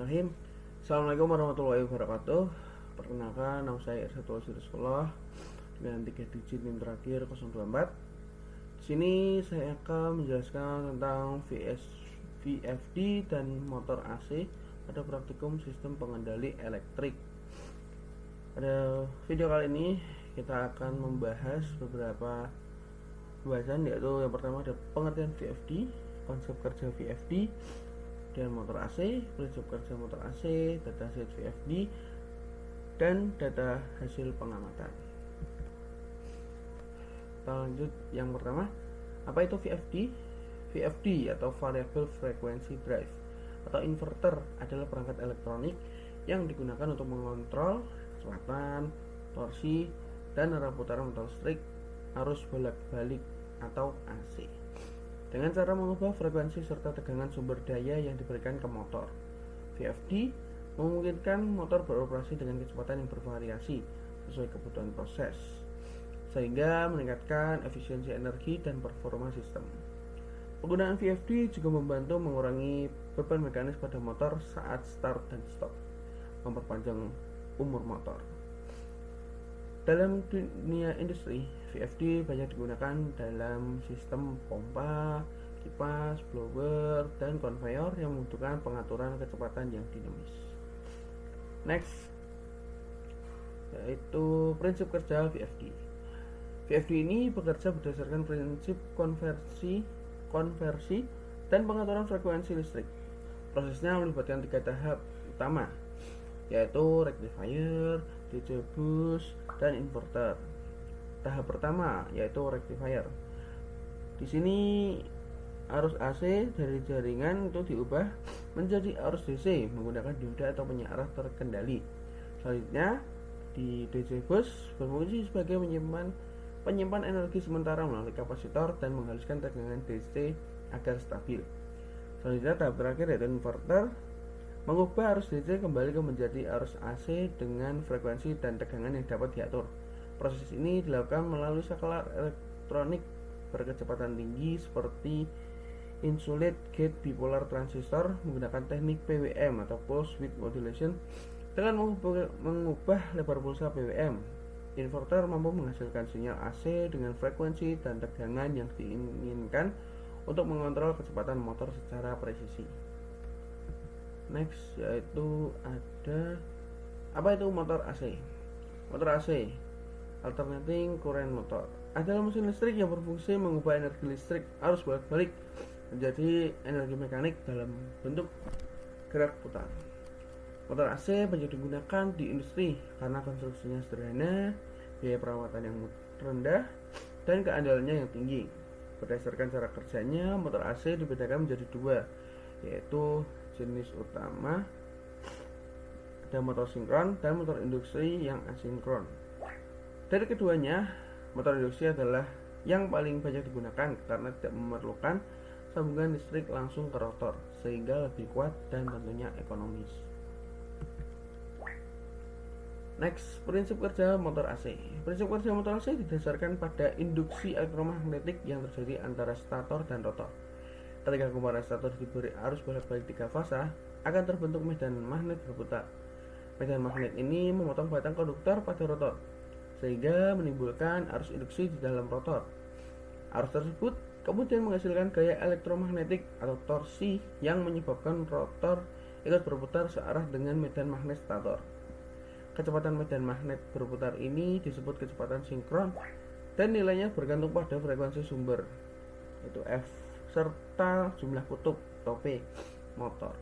Bismillahirrahmanirrahim. Assalamualaikum warahmatullahi wabarakatuh. Perkenalkan, nama saya Irsyadul Sekolah dengan 3 digit NIM terakhir 024. Di sini saya akan menjelaskan tentang VFD dan motor AC pada praktikum sistem pengendali elektrik. Pada video kali ini kita akan membahas beberapa pembahasan, yaitu yang pertama ada pengertian VFD, konsep kerja VFD dan motor AC, prinsip kerja motor AC, data set VFD, dan data hasil pengamatan. Kita lanjut yang pertama, apa itu VFD? VFD atau Variable Frequency Drive atau inverter adalah perangkat elektronik yang digunakan untuk mengontrol kecepatan, torsi, dan arah putaran motor listrik, arus bolak-balik atau AC, dengan cara mengubah frekuensi serta tegangan sumber daya yang diberikan ke motor. VFD memungkinkan motor beroperasi dengan kecepatan yang bervariasi sesuai kebutuhan proses, sehingga meningkatkan efisiensi energi dan performa sistem. Penggunaan VFD juga membantu mengurangi beban mekanis pada motor saat start dan stop, memperpanjang umur motor. Dalam dunia industri, VFD banyak digunakan dalam sistem pompa, kipas, blower, dan konveyor yang membutuhkan pengaturan kecepatan yang dinamis. Next, yaitu prinsip kerja VFD. VFD ini bekerja berdasarkan prinsip konversi dan pengaturan frekuensi listrik. Prosesnya melibatkan 3 tahap utama, yaitu rectifier, DC bus, dan inverter. Tahap pertama yaitu rectifier. Di sini arus AC dari jaringan itu diubah menjadi arus DC menggunakan dioda atau penyiar terkendali. Selanjutnya di DC bus berfungsi sebagai penyimpan energi sementara melalui kapasitor dan menghaluskan tegangan DC agar stabil. Selanjutnya tahap terakhir yaitu inverter, mengubah arus DC kembali menjadi arus AC dengan frekuensi dan tegangan yang dapat diatur. Proses ini dilakukan melalui saklar elektronik berkecepatan tinggi seperti insulated gate bipolar transistor menggunakan teknik PWM atau pulse width modulation. Dengan mengubah lebar pulsa PWM, inverter mampu menghasilkan sinyal AC dengan frekuensi dan tegangan yang diinginkan untuk mengontrol kecepatan motor secara presisi. Next, yaitu ada apa itu motor AC? Motor AC, alternating current motor, adalah mesin listrik yang berfungsi mengubah energi listrik arus bolak-balik menjadi energi mekanik dalam bentuk gerak putar. Motor AC banyak digunakan di industri karena konstruksinya sederhana, biaya perawatan yang rendah, dan keandalannya yang tinggi. Berdasarkan cara kerjanya, motor AC dibedakan menjadi 2, yaitu jenis utama ada motor sinkron dan motor induksi yang asinkron. Dari keduanya, motor induksi adalah yang paling banyak digunakan karena tidak memerlukan sambungan listrik langsung ke rotor, sehingga lebih kuat dan tentunya ekonomis. Next, prinsip kerja motor AC. Prinsip kerja motor AC didasarkan pada induksi elektromagnetik yang terjadi antara stator dan rotor. Ketika kumparan stator diberi arus bolak-balik 3 fasa, akan terbentuk medan magnet berputar. Medan magnet ini memotong batang konduktor pada rotor, sehingga menimbulkan arus induksi di dalam rotor. Arus tersebut kemudian menghasilkan gaya elektromagnetik atau torsi yang menyebabkan rotor ikut berputar searah dengan medan magnet stator. Kecepatan medan magnet berputar ini disebut kecepatan sinkron dan nilainya bergantung pada frekuensi sumber, yaitu F, serta jumlah kutub atau P motor,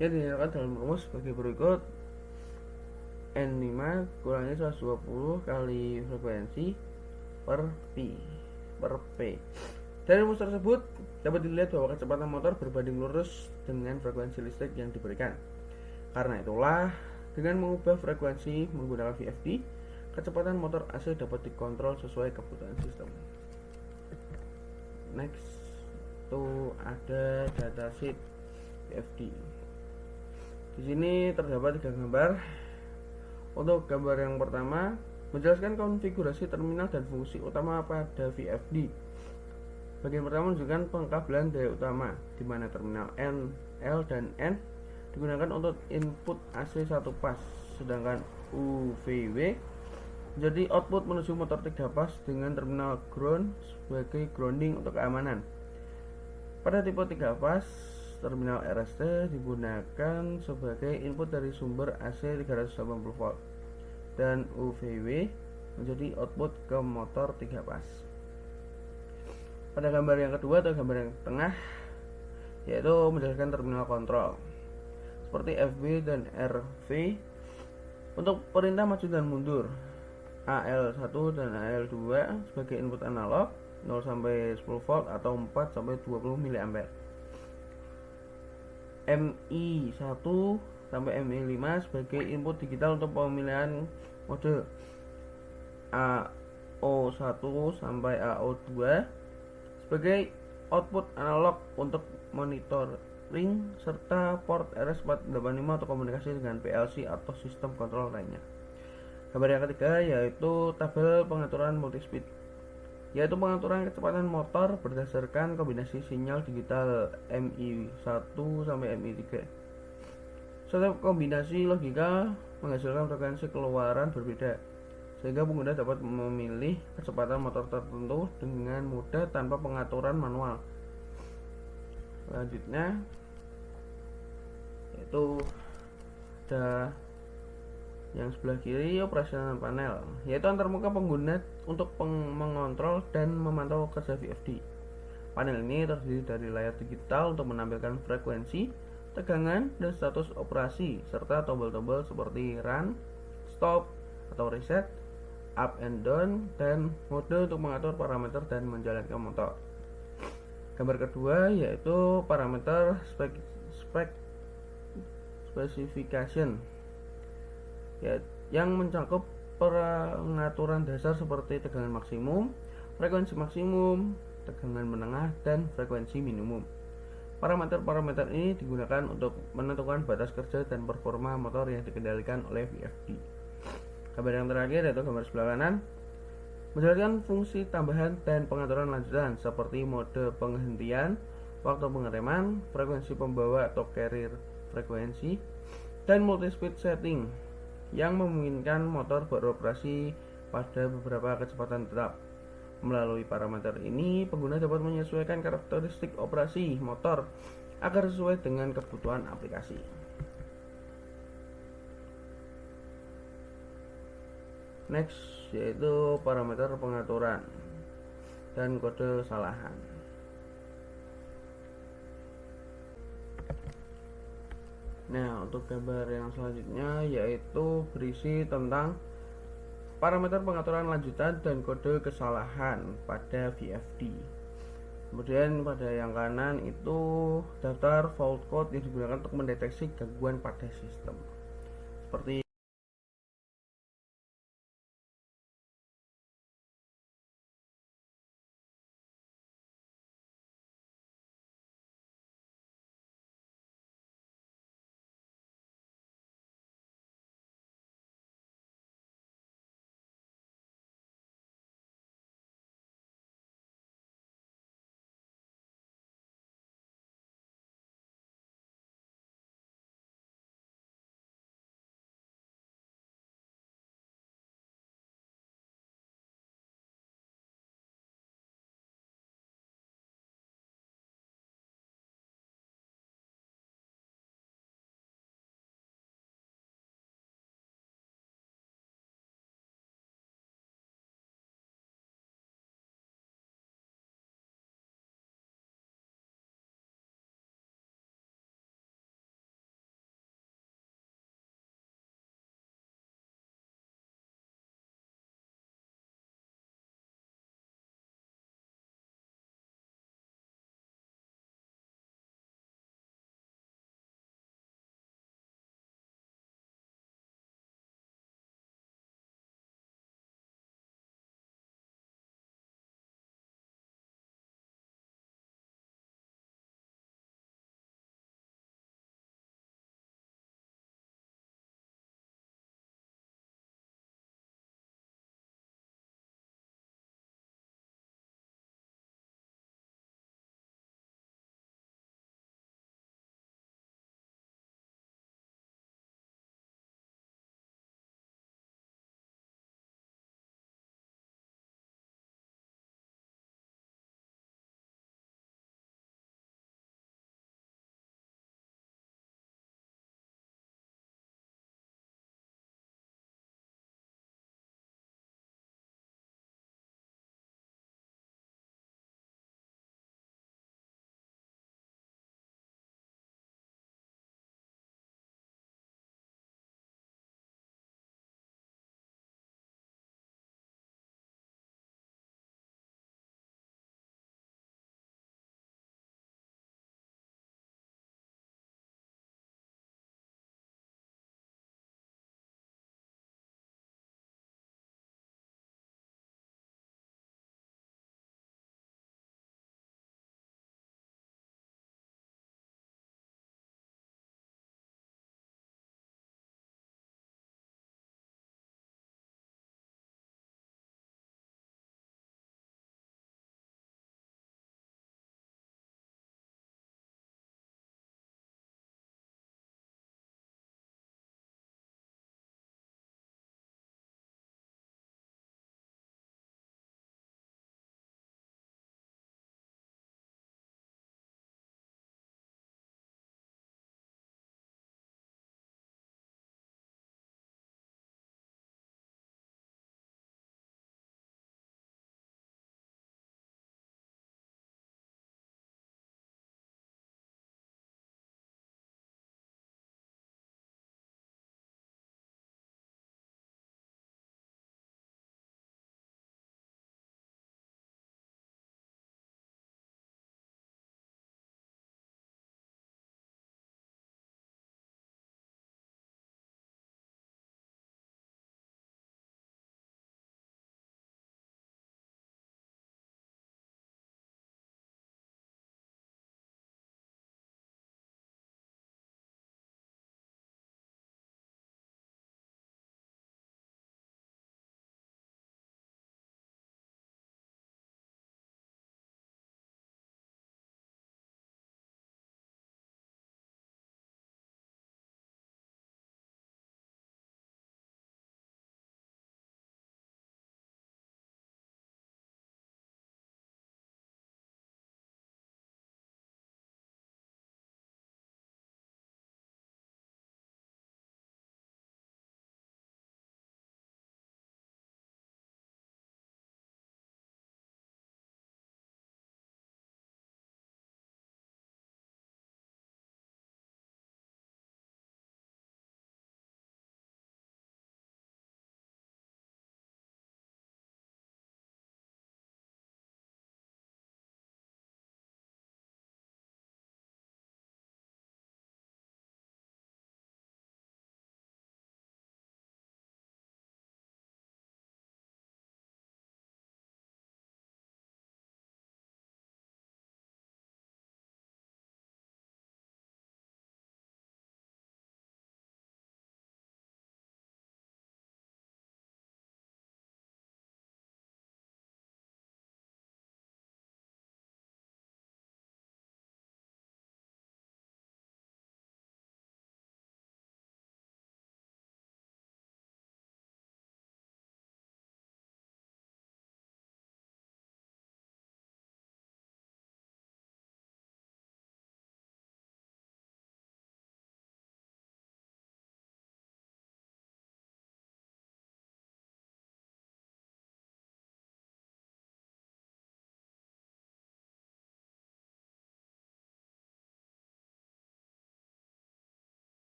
yang dinyatakan dalam rumus sebagai berikut: N5 kurangi 120 kali frekuensi per P. Dari rumus tersebut dapat dilihat bahwa kecepatan motor berbanding lurus dengan frekuensi listrik yang diberikan. Karena itulah, dengan mengubah frekuensi menggunakan VFD, kecepatan motor AC dapat dikontrol sesuai kebutuhan sistem. Next, itu ada datasheet VFD. Di sini terdapat 3 gambar. Untuk gambar yang pertama menjelaskan konfigurasi terminal dan fungsi utama pada VFD. Bagian pertama menunjukkan pengkabelan daya utama, di mana terminal N, L, dan N digunakan untuk input AC 1 pas, sedangkan UVW jadi output menuju motor 3 pas dengan terminal ground sebagai grounding untuk keamanan. Pada tipe 3 pas, terminal RST digunakan sebagai input dari sumber AC 380 volt dan UVW menjadi output ke motor 3 pas. Pada gambar yang kedua atau gambar yang tengah, yaitu menjelaskan terminal kontrol seperti FB dan RV untuk perintah maju dan mundur, AL1 dan AL2 sebagai input analog 0 sampai 10 volt atau 4 sampai 20 mA. MI1 sampai MI5 sebagai input digital untuk pemilihan mode AO1 sampai AO2 sebagai output analog untuk monitoring serta port RS485 untuk komunikasi dengan PLC atau sistem kontrol lainnya. Gambar yang ketiga yaitu tabel pengaturan multispeed, yaitu pengaturan kecepatan motor berdasarkan kombinasi sinyal digital MI1 sampai MI3. Setiap kombinasi logika menghasilkan frekuensi keluaran berbeda, sehingga pengguna dapat memilih kecepatan motor tertentu dengan mudah tanpa pengaturan manual. Selanjutnya yaitu ada yang sebelah kiri operasional panel, yaitu antarmuka pengguna untuk mengontrol dan memantau kerja VFD. Panel ini terdiri dari layar digital untuk menampilkan frekuensi, tegangan, dan status operasi, serta tombol-tombol seperti run, stop, atau reset, up and down, dan mode untuk mengatur parameter dan menjalankan motor. Gambar kedua yaitu parameter specification, yang mencakup pengaturan dasar seperti tegangan maksimum, frekuensi maksimum, tegangan menengah, dan frekuensi minimum. Parameter-parameter ini digunakan untuk menentukan batas kerja dan performa motor yang dikendalikan oleh VFD. Gambar yang terakhir yaitu gambar sebelah kanan menjelaskan fungsi tambahan dan pengaturan lanjutan seperti mode penghentian, waktu pengereman, frekuensi pembawa atau carrier frekuensi, dan multispeed setting yang memungkinkan motor beroperasi pada beberapa kecepatan tetap. Melalui parameter ini, pengguna dapat menyesuaikan karakteristik operasi motor agar sesuai dengan kebutuhan aplikasi. Next yaitu parameter pengaturan dan kode kesalahan. Nah, untuk gambar yang selanjutnya yaitu berisi tentang parameter pengaturan lanjutan dan kode kesalahan pada VFD. Kemudian pada yang kanan itu daftar fault code yang digunakan untuk mendeteksi gangguan pada sistem. Seperti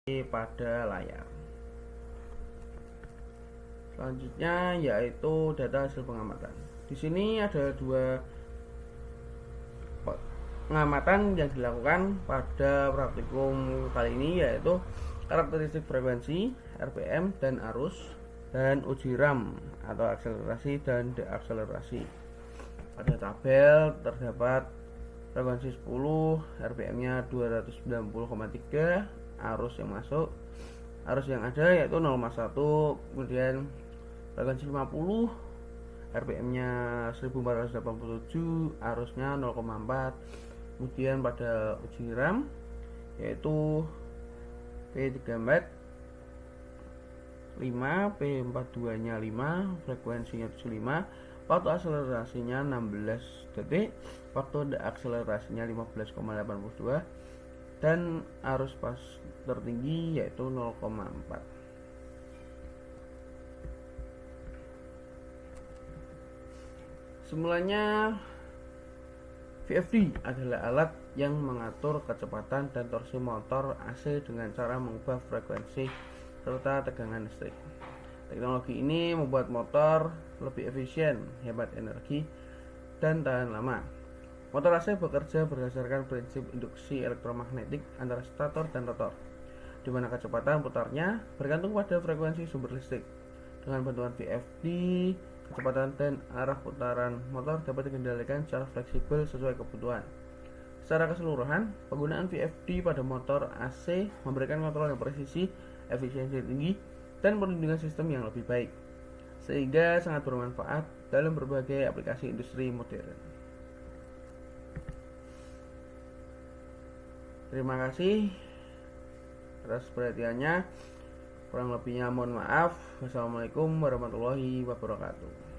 pada layar. Selanjutnya yaitu data hasil pengamatan. Di sini ada dua pengamatan yang dilakukan pada praktikum kali ini, yaitu karakteristik frekuensi, RPM dan arus, dan uji RAM atau akselerasi dan deakselerasi. Pada tabel terdapat frekuensi 10, RPM-nya 290,3, arus yang masuk, arus yang ada yaitu 0,1, kemudian frekuensi 50, RPM-nya 1487, arusnya 0,4. Kemudian pada uji RAM yaitu P3 5, P42 nya 5, frekuensinya 75, waktu akselerasinya 16 detik, waktu deakselerasinya 15,82, dan arus pas tertinggi yaitu 0,4. Semulanya VFD adalah alat yang mengatur kecepatan dan torsi motor AC dengan cara mengubah frekuensi serta tegangan listrik. Teknologi ini membuat motor lebih efisien, hemat energi, dan tahan lama. Motor AC bekerja berdasarkan prinsip induksi elektromagnetik antara stator dan rotor, di mana kecepatan putarnya bergantung pada frekuensi sumber listrik. Dengan bantuan VFD, kecepatan dan arah putaran motor dapat dikendalikan secara fleksibel sesuai kebutuhan. Secara keseluruhan, penggunaan VFD pada motor AC memberikan kontrol yang presisi, efisiensi tinggi, dan perlindungan sistem yang lebih baik, sehingga sangat bermanfaat dalam berbagai aplikasi industri modern. Terima kasih atas perhatiannya. Kurang lebihnya mohon maaf. Wassalamualaikum warahmatullahi wabarakatuh.